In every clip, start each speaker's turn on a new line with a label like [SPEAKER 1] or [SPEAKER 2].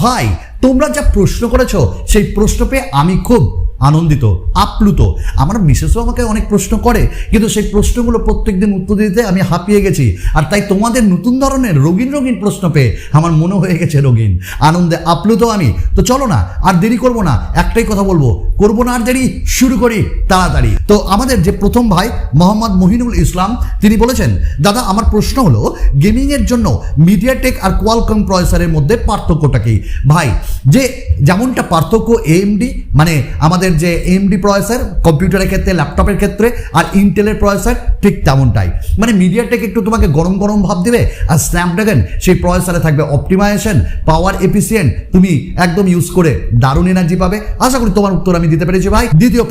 [SPEAKER 1] ভাই তোমরা যা প্রশ্ন করেছো সেই প্রশ্ন পেয়ে আমি খুব আনন্দিত, আপ্লুত। আমার মিসেসও আমাকে অনেক প্রশ্ন করে, কিন্তু সেই প্রশ্নগুলো প্রত্যেকদিন উত্তর দিতে আমি হাঁপিয়ে গেছি। আর তাই তোমাদের নতুন ধরনের রঙিন রঙিন প্রশ্ন পেয়ে আমার মনে হয়ে গেছে রঙিন, আনন্দে আপ্লুত আমি। তো চলো না আর দেরি করবো না, একটাই কথা বলবো, করবো না আর দেরি, শুরু করি তাড়াতাড়ি। তো আমাদের যে প্রথম ভাই মোহাম্মদ মহিনুল ইসলাম, তিনি বলেছেন, দাদা আমার প্রশ্ন হলো গেমিংয়ের জন্য মিডিয়াটেক আর কোয়ালকম প্রসেসরের মধ্যে পার্থক্যটা কি? ভাই যে যেমনটা পার্থক্য এএমডি মানে আমাদের যে এএমডি প্রসেসর কম্পিউটারের ক্ষেত্রে, ল্যাপটপের ক্ষেত্রে, আর ইন্টেলের প্রসেসর ঠিক তেমনটাই। মানে মিডিয়াটেক একটু তোমাকে গরম গরম ভাব দেবে, আর স্ন্যাপড্রাগন সেই প্রসেসরে থাকবে অপটিমাইজেশন, পাওয়ার এফিসিয়েন্ট, তুমি একদম ইউজ করে দারুণ এনার্জি পাবে। আশা করি তোমার উত্তর আমি দিতে পেরেছি ভাই। দ্বিতীয়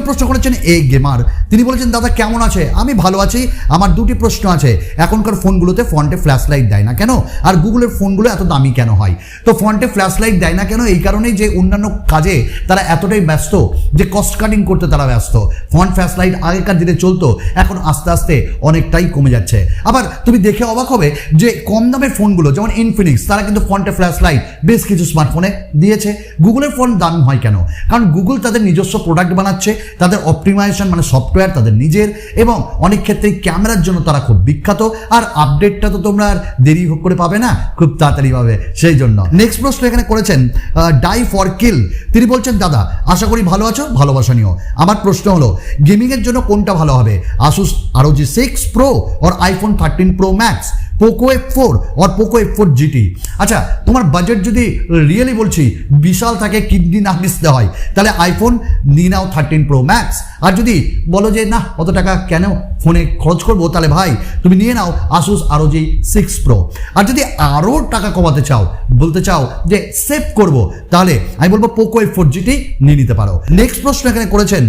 [SPEAKER 1] প্রশ্ন করেছেন এ গেমার, তিনি বলেছেন, দাদা কেমন আছে? আমি ভালো আছি। আমার দুটি প্রশ্ন আছে। এখনকার ফোনগুলোতে ফ্রন্টে ফ্ল্যাশ লাইট দেয় না কেন? আর গুগলের ফোনগুলো এত দামি কেন হয়? তো ফ্রন্টে ফ্ল্যাশ লাইট দেয় না কেন? এই কারণেই যে অন্যান্য কাজে তারা এতটাই ব্যস্ত যে কস্ট কাটিং করতে তারা ব্যস্ত। ফ্রন্ট ফ্ল্যাশ লাইট আগেকার দিনে চলতো, এখন আস্তে আস্তে অনেকটাই কমে যাচ্ছে। আবার তুমি দেখে অবাক হবে যে কম দামের ফোনগুলো যেমন ইনফিনিক্স, তারা কিন্তু ফ্রন্টে ফ্ল্যাশ লাইট বেশ কিছু স্মার্টফোনে দিয়েছে। গুগলের ফোন দামি হয় কেন? কারণ গুগল তাদের নিজস্ব প্রোডাক্ট বানাচ্ছে, তাদের অপটিমাইজেশন মানে সফটওয়্যার তাদের নিজের, এবং অনেক ক্ষেত্রে ক্যামেরার জন্য তারা খুব বিখ্যাত। আর আপডেটটা তো তোমরা আর দেরি করে পাবে না, খুব তাড়াতাড়ি পাবে, সেই জন্য। নেক্সট প্রশ্ন এখানে করেছেন ডাই ফর কিল, তিনি বলছেন, দাদা আশা করি ভালো আছো, ভালোবাসা নিও। আমার প্রশ্ন হলো গেমিংয়ের জন্য কোনটা ভালো হবে? আসুস ROG 6 Pro और iPhone 13 Pro Max, Poco F4 और পোকো F4 GT। আচ্ছা তোমার বাজেট যদি রিয়েলি বলছি বিশাল থাকে, কিডনি না মিশতে হয়, তাহলে আইফোন নিয়ে নাও 13 Pro Max। আর যদি বলো যে না অত টাকা কেন ফোনে খরচ করবো, তাহলে ভাই তুমি নিয়ে নাও আসুস ROG 6 Pro। আর যদি আরও টাকা কমাতে চাও, বলতে চাও যে সেভ করবো, তাহলে আমি বলবো পোকো F4 GT নিয়ে নিতে পারো। নেক্সট প্রশ্ন এখানে করেছেন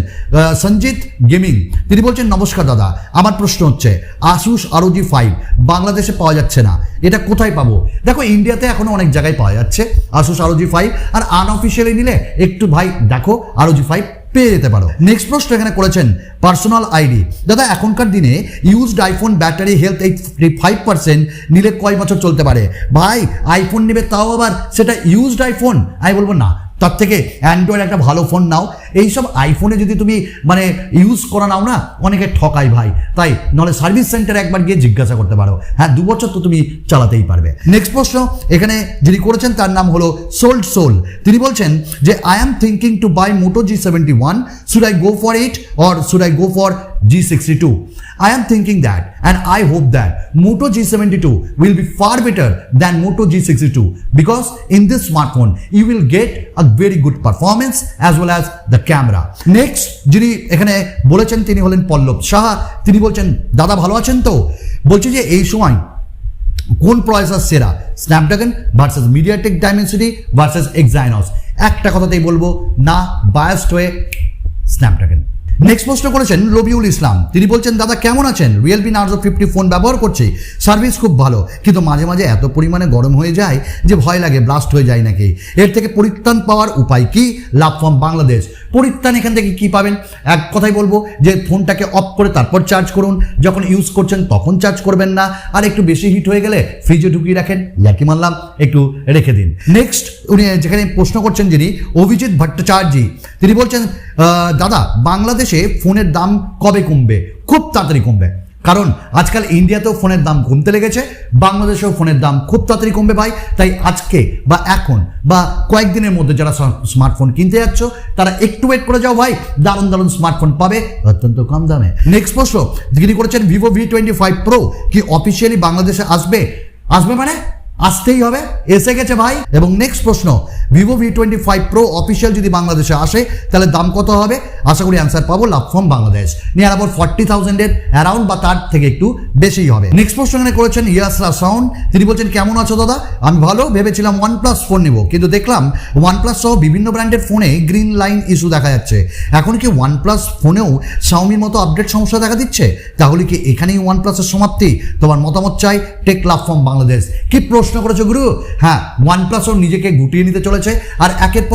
[SPEAKER 1] সঞ্জিত গেমিং, তিনি বলছেন, নমস্কার দাদা, আমার প্রশ্ন হচ্ছে আসুস ROG 5 বাংলাদেশে পাওয়া যাচ্ছে না, এটা কোথায় পাবো? দেখো ইন্ডিয়াতে এখনো অনেক জায়গায় পাওয়া যাচ্ছে আসুস ROG 5, আর আনঅফিসিয়ালি নিলে একটু ভাই দেখো ROG 5 পেয়ে যেতে পারো। নেক্সট প্রশ্ন এখানে করেছেন পার্সোনাল আইডি, দাদা এখনকার দিনে ইউজড আইফোন ব্যাটারি হেলথ 85% নিলে কয় বছর চলতে পারে? ভাই আইফোন নেবে, তাও আবার সেটা ইউজড আইফোন, আমি বলবো না, তার থেকে অ্যান্ড্রয়েড একটা ভালো ফোন নাও। এইসব আইফোনে যদি তুমি মানে ইউজ করা নাও না, অনেকে ঠকাই ভাই, তাই নাহলে সার্ভিস সেন্টারে একবার গিয়ে জিজ্ঞাসা করতে পারো, হ্যাঁ 2 বছর তো তুমি চালাতেই পারবে। নেক্সট প্রশ্ন এখানে যিনি করেছেন তার নাম হলো সোল, তিনি বলছেন যে I am thinking to buy Moto G71, should I go for it or should I go for G62? I am thinking that, and I hope that Moto G72 will be far better than Moto G62, because in this smartphone you will get a very good performance as well as the camera. Next যিনি এখানে বলেছেন তিনি হলেন পল্লব সাহা, তিনি বলছেন, দাদা ভালো আছেন তো? বলছি যে এই সময় কোন প্রসেসর সেরা, Snapdragon versus MediaTek Dimensity versus Exynos? একটা কথাতেই বলবো না, বায়াসড হয়ে স্ন্যাপড্রাগন। নেক্সট প্রশ্ন করেছেন রবিউল ইসলাম, তিনি বলছেন, দাদা কেমন আছেন? রিয়েলমি নার্জো 50 ফোন ব্যবহার করছি, সার্ভিস খুব ভালো, কিন্তু মাঝে মাঝে এত পরিমাণে গরম হয়ে যায় যে ভয় লাগে ব্লাস্ট হয়ে যায় নাকি। এর থেকে পরিত্রাণ পাওয়ার উপায় কি? Love from Bangladesh. পরিত্রাণ এখান থেকে কি পাবেন? এক কথাই বলবো যে ফোনটাকে অফ করে তারপর চার্জ করুন, যখন ইউজ করছেন তখন চার্জ করবেন না, আর একটু বেশি হিট হয়ে গেলে ফ্রিজে ঢুকিয়ে রাখেন, ইয়াকি মানলাম, একটু রেখে দিন। নেক্সট উনি যেখানে প্রশ্ন করছেন যিনি অভিজিৎ ভট্টাচার্য, তিনি বলছেন, দাদা বাংলাদেশে ফোনের দাম কবে কমবে? খুব তাড়াতাড়ি কমবে, কারণ আজকাল ইন্ডিয়াতেও ফোনের দাম কমতে লেগেছে, বাংলাদেশেও ফোনের দাম খুব তাড়াতাড়ি কমবে ভাই। তাই আজকে বা এখন বা কয়েকদিনের মধ্যে যারা স্মার্টফোন কিনতে যাচ্ছ তারা একটু ওয়েট করে যাও ভাই, দারুণ দারুণ স্মার্টফোন পাবে অত্যন্ত কম দামে। নেক্সট প্রশ্ন যিনি করেছেন ভিভো V25 Pro কি অফিসিয়ালি বাংলাদেশে আসবে? মানে আসতেই হবে, এসে গেছে ভাই। এবং নেক্সট প্রশ্ন, ভিভো V25 Pro অফিসিয়াল যদি বাংলাদেশে আসে তাহলে দাম কত হবে? আশা করি অ্যান্সার পাবো love from Bangladesh, near about 40,000 around বা তার থেকে একটু বেশিই হবে। নেক্সট প্রশ্ন এখানে করেছেন ইয়াসরা সাউন্ড, তিনি বলছেন, কেমন আছো দাদা? আমি ভালো, ভেবেছিলাম OnePlus ফোন নেব, কিন্তু দেখলাম OnePlus সহ বিভিন্ন ব্র্যান্ডের ফোনে গ্রিন লাইন ইস্যু দেখা যাচ্ছে। এখন কি OnePlus ফোনেও Xiaomiর মতো আপডেট সমস্যা দেখা দিচ্ছে? তাহলে কি এখানেই OnePlus-এর সমাপ্তি? তোমার মতামত চাই, টেক লাভ ফ্রম বাংলাদেশ। কি প্রশ্ন করেছো গুরু? হ্যাঁ, OnePlus নিজেকে গুটিয়ে নিতে চলেছে, আর একের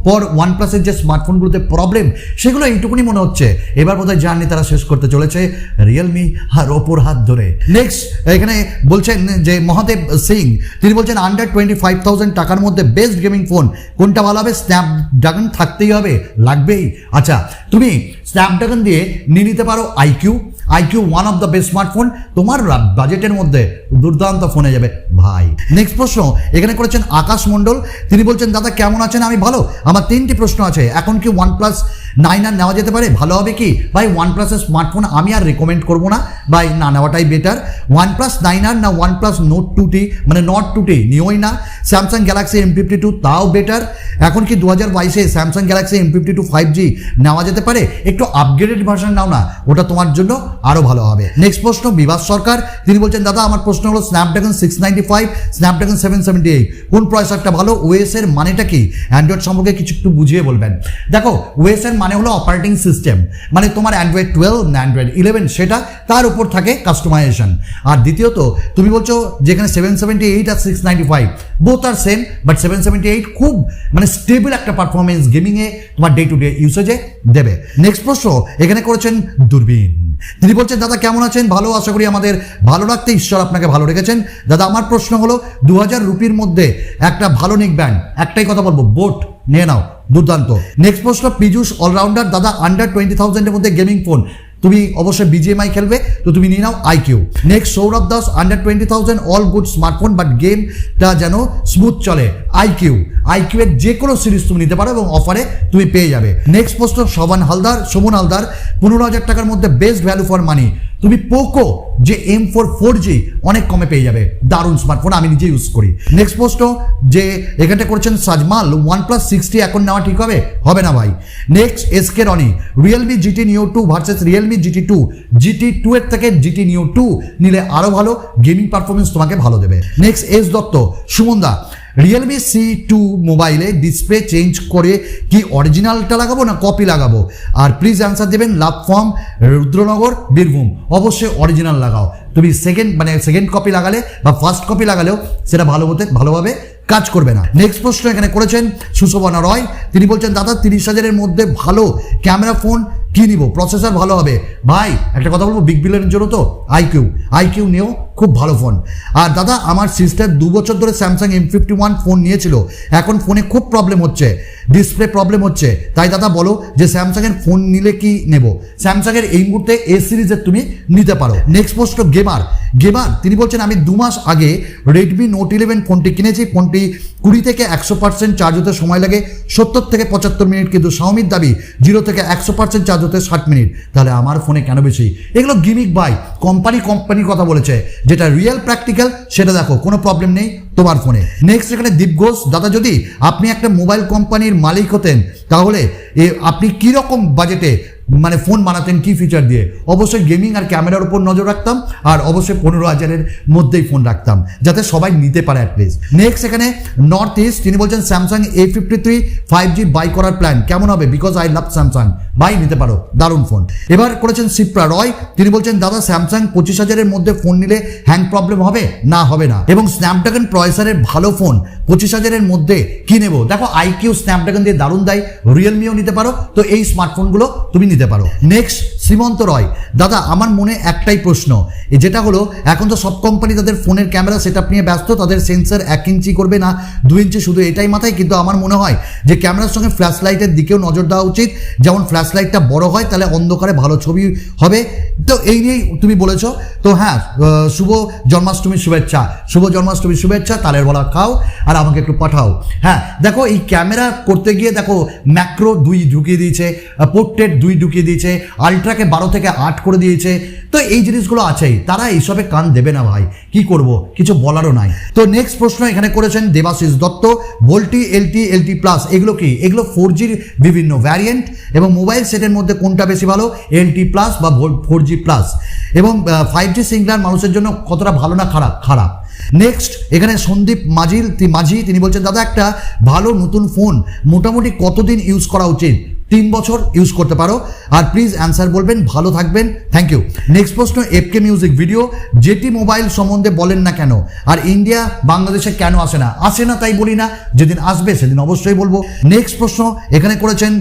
[SPEAKER 1] পর ওয়ানপ্লাসের যে স্মার্টফোনগুলোতে প্রবলেম সেগুলো এইটুকুনি মনে হচ্ছে এবার বোধহয় জার্নি তারা শেষ করতে চলেছে রিয়েলমি আর ওপোর হাত ধরে। নেক্সট এখানে বলছেন যে মহাদেব সিং, তিনি বলছেন আন্ডার 25,000 টাকার মধ্যে বেস্ট গেমিং ফোন কোনটা ভালো হবে? স্ন্যাপড্রাগন থাকতেই হবে, লাগবেই। আচ্ছা, তুমি স্ন্যাপড্রাগন দিয়ে নিয়ে নিতে পারো iQOO one of the best smartphone, তোমার বাজেটের মধ্যে দুর্দান্ত ফোনে যাবে ভাই। নেক্সট প্রশ্ন এখানে করেছেন আকাশ মণ্ডল, তিনি বলছেন দাদা কেমন আছেন? আমি ভালো। আমার 3টি প্রশ্ন আছে। এখন কি OnePlus 9R নেওয়া যেতে পারে? ভালো হবে কি ভাই? OnePlus-এর স্মার্টফোন আমি আর রেকমেন্ড করবো না ভাই, না নেওয়াটাই বেটার। OnePlus 9R না OnePlus Note 2T, মানে Nord 2T নিওই না। স্যামসাং গ্যালাক্সি M52 তাও বেটার। এখন কি 2022-এ স্যামসাং গ্যালাক্সি M52 5G নেওয়া যেতে পারে? একটু আপগ্রেডেড ভার্সন নাও না, ওটা তোমার জন্য আরো ভালো হবে। নেক্সট প্রশ্ন বিভাস সরকার, তিনি বলছেন দাদা আমার প্রশ্ন হলো স্ন্যাপড্রাগন 695, স্ন্যাপড্রাগন 778 কোন প্রসেসরটা ভালো? ওএস এর মানেটা কি? অ্যান্ড্রয়েড সম্পর্কে কিছু একটু বুঝিয়ে বলবেন। দেখো, ওএস এর মানে হলো অপারেটিং সিস্টেম, মানে তোমার অ্যান্ড্রয়েড 12 না অ্যান্ড্রয়েড 11 সেটা, তার উপর থাকে কাস্টমাইজেশন। আর দ্বিতীয়ত তুমি বলছো যেখানে 778 আর 695 বোথ আর সেম, বাট 778 খুব মানে স্টেবল একটা পারফরমেন্স গেমিংয়ে তোমার ডে টু ডে ইউসেজে দেবে। নেক্সট প্রশ্ন এখানে করেছেন দূরবীন, তিনি বলছেন দাদা কেমন আছেন? ভালো, আশা করি আমাদের ভালো রাখতে ঈশ্বর আপনাকে ভালো রেখেছেন। দাদা আমার প্রশ্ন হলো 2000 রুপির মধ্যে একটা ভালো নেক ব্যান্ড, একটাই কথা বলবো, বোট নিয়ে নাও, দুর্দান্ত। নেক্সট প্রশ্ন পীযূষ অলরাউন্ডার, দাদা আন্ডার 20,000-এর মধ্যে গেমিং ফোন, তুমি অবশ্যই BGMI খেলবে তো তুমি নিয়ে নাও iQOO। Next Sourav Das, under 20,000 all good smartphone but গেমটা যেন স্মুথ চলে, iQOO এর যে কোনো সিরিজ তুমি নিতে পারো এবং অফারে তুমি পেয়ে যাবে। নেক্সট প্রশ্ন শোভন হালদার, 15,000 টাকার মধ্যে বেস্ট ভ্যালু ফর মানি, তুমি পোকো যে M4 4G অনেক কমে পেয়ে যাবে, দারুণ স্মার্টফোন, আমি নিজে ইউজ করি। নেক্সট প্রশ্ন যে এখানটা করছেন সাজমাল, OnePlus 60 এখন নেওয়া ঠিক হবে? হবে না ভাই। Next SK Roni, Realme GT Neo 2 versus Realme GT2 এর থেকে GT Neo 2 নিলে আরো ভালো, গেমিং পারফরমেন্স তোমাকে ভালো দেবে। নেক্সট এস দত্ত, সুমনদা রিয়েলমি C2 মোবাইলে ডিসপ্লে চেঞ্জ করে কি অরিজিনালটা লাগাবো না কপি লাগাবো? আর প্লিজ অ্যান্সার দেবেন, লাভ ফর্ম রুদ্রনগর বীরভূম। অবশ্যই অরিজিনাল লাগাও, তুমি সেকেন্ড কপি লাগালে বা ফার্স্ট কপি লাগালেও সেটা ভালোভাবে কাজ করবে না। নেক্সট প্রশ্ন এখানে করেছেন সুশোভনা রয়, তিনি বলছেন দাদা 30,000-এর মধ্যে ভালো ক্যামেরা ফোন কি নিব? প্রসেসর ভালো হবে ভাই, একটা কথা বলবো, বিগ বিলিয়নের জন্য তো iQOO নিয়েও খুব ভালো ফোন। আর দাদা আমার সিস্টার 2 বছর ধরে স্যামসাং M51 ফোন নিয়েছিল, এখন ফোনে খুব প্রবলেম হচ্ছে, ডিসপ্লে প্রবলেম হচ্ছে, তাই দাদা বলো যে স্যামসাংয়ের ফোন নিলে কি নেব? স্যামসাংয়ের এই মুহূর্তে A সিরিজের তুমি নিতে পারো। নেক্সট প্রশ্ন গেমার, তিনি বলছেন আমি 2 মাস আগে রেডমি নোট 11 ফোনটি কিনেছি, ফোনটি 20 থেকে 100% চার্জ হতে সময় লাগে 70 থেকে 75 মিনিট, কিন্তু শাওমির দাবি 0 থেকে 100% চার্জ হতে 60 মিনিট, তাহলে আমার ফোনে কেন বেশি? এগুলো গিমিক ভাই, কোম্পানির কথা বলেছে, যেটা রিয়েল প্র্যাকটিক্যাল সেটা দেখো, কোনো প্রবলেম নেই তোমার ফোনে। নেক্সট এখানে দীপ ঘোষ, দাদা যদি আপনি একটা মোবাইল কোম্পানির মালিক হতেন তাহলে আপনি কি রকম বাজেটে মানে ফোন বানাতেন, কি ফিচার দিয়ে? অবশ্যই গেমিং আর ক্যামেরার উপর নজর রাখতাম, আর অবশ্যই 15,000-এর মধ্যেই ফোন রাখতাম যাতে সবাই নিতে পারে অ্যাটলিস্ট। নেক্সট এখানে নর্থ ইস্ট, তিনি বলছেন স্যামসাং A53 5G বাই করার প্ল্যান কেমন হবে? Because I love Samsung, buy নিতে পারো, দারুণ ফোন। এবার করেছেন শিপ্রা রয়, তিনি বলছেন দাদা স্যামসাং 25,000-এর মধ্যে ফোন নিলে হ্যাং প্রবলেম হবে না? হবে না। এবং স্ন্যাপড্রাগন প্রসেসরের ভালো ফোন 25,000-এর মধ্যে কি নেব? দেখো iQOO স্ন্যাপড্রাগন দিয়ে দারুণ দেয়, রিয়েলমিও নিতে পারো, তো এই স্মার্টফোনগুলো তুমি নিতে পারো। নেক্সট শ্রীমন্ত রয়, দাদা আমার মনে একটাই প্রশ্ন, যেটা হলো এখন তো সব কোম্পানি তাদের ফোনের ক্যামেরা সেটআপ নিয়ে ব্যস্ত, তাদের সেন্সর 1 ইঞ্চি করবে না 2 ইঞ্চি, শুধু এটাই মাথায়, কিন্তু আমার মনে হয় যে ক্যামেরার সঙ্গে ফ্ল্যাশ লাইটের দিকেও নজর দেওয়া উচিত, যেমন ফ্ল্যাশ লাইটটা বড় হয় তাহলে অন্ধকারে ভালো ছবি হবে। তো এই নিয়েই তুমি বলেছো, তো হ্যাঁ শুভ জন্মাষ্টমীর শুভেচ্ছা, তালের বলা খাও আর আমাকে একটু পাঠাও। হ্যাঁ দেখো, এই ক্যামেরা করতে গিয়ে দেখো ম্যাক্রো 2 ঢুকিয়ে দিয়েছে, পোর্ট্রেট 2 ঢুকিয়ে দিয়েছে, আলট্রাকে 12 থেকে 8 করে দিয়েছে, তো এই জিনিসগুলো আছেই, তারা এইসবে কান দেবে না ভাই, কি করব, কিছু বলারও নাই। তো নেক্সট প্রশ্ন এখানে করেছেন Debashis Dutta, VoLTE LT plus এগুলো কি? এগুলো 4Gর বিভিন্ন ভ্যারিয়েন্ট, এবং মোবাইল সেটের মধ্যে কোনটা বেশি ভালো, LT প্লাস বা 4G প্লাস? এবং 5G সিঙ্গলার মানুষের জন্য কতটা ভালো না খারাপ? নেক্সট এখানে সন্দীপ মাঝি, তিনি বলছেন দাদা একটা ভালো নতুন ফোন মোটামুটি কতদিন ইউজ করা উচিত? 3 বছর ইউজ করতে পারো। আর প্লিজ অ্যান্সার বলবেন, ভালো থাকবেন, থ্যাংক ইউ। নেক্সট প্রশ্ন, এফকে মিউজিক ভিডিও যেটি মোবাইল সম্বন্ধে বলেন না কেন, আর ইন্ডিয়া বাংলাদেশে কেন আসে না? আসে না তাই বলি না, যেদিন আসবে সেদিন অবশ্যই বলবো। নেক্সট প্রশ্ন এখানে করেছেন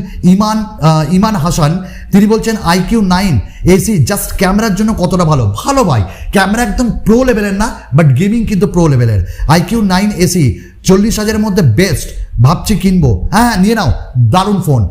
[SPEAKER 1] ইমান হাসান, তিনি বলছেন iQOO 9 এসি জাস্ট ক্যামেরার জন্য কতটা ভালো? ভালো ভাই, ক্যামেরা একদম প্রো লেভেলের না, বাট গেমিং কিন্তু প্রো লেভেলের। iQOO 9 এসি 40,000-এর মধ্যে বেস্ট, ভাবছি কিনবো। হ্যাঁ নিয়ে নাও, দারুণ ফোন।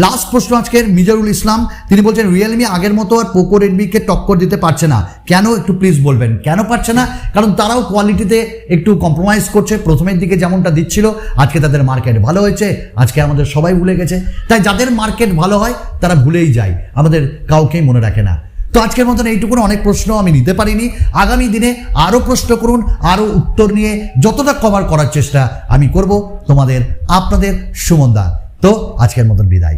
[SPEAKER 1] লাস্ট প্রশ্ন আজকের মিজারুল ইসলাম, তিনি বলছেন রিয়েলমি আগের মতো আর পোকো রেডমিকে টক্কর দিতে পারছে না কেন? একটু প্লিজ বলবেন কেন পারছে না? কারণ তারাও কোয়ালিটিতে একটু কম্প্রোমাইজ করছে। প্রথমের দিকে যেমনটা দিচ্ছিল, আজকে তাদের মার্কেট ভালো হয়েছে, আজকে আমাদের সবাই ভুলে গেছে। তাই যাদের মার্কেট ভালো হয় তারা ভুলেই যায়, আমাদের কাউকেই মনে রাখে না। তো আজকের মতন এইটুকুন, অনেক প্রশ্ন আমি নিতে পারিনি। আগামী দিনে আরও প্রশ্ন করুন, আরও উত্তর নিয়ে যতটা কভার করার চেষ্টা আমি করব। তোমাদের আপনাদের সুমন দা। তো আজকের মতন বিদায়।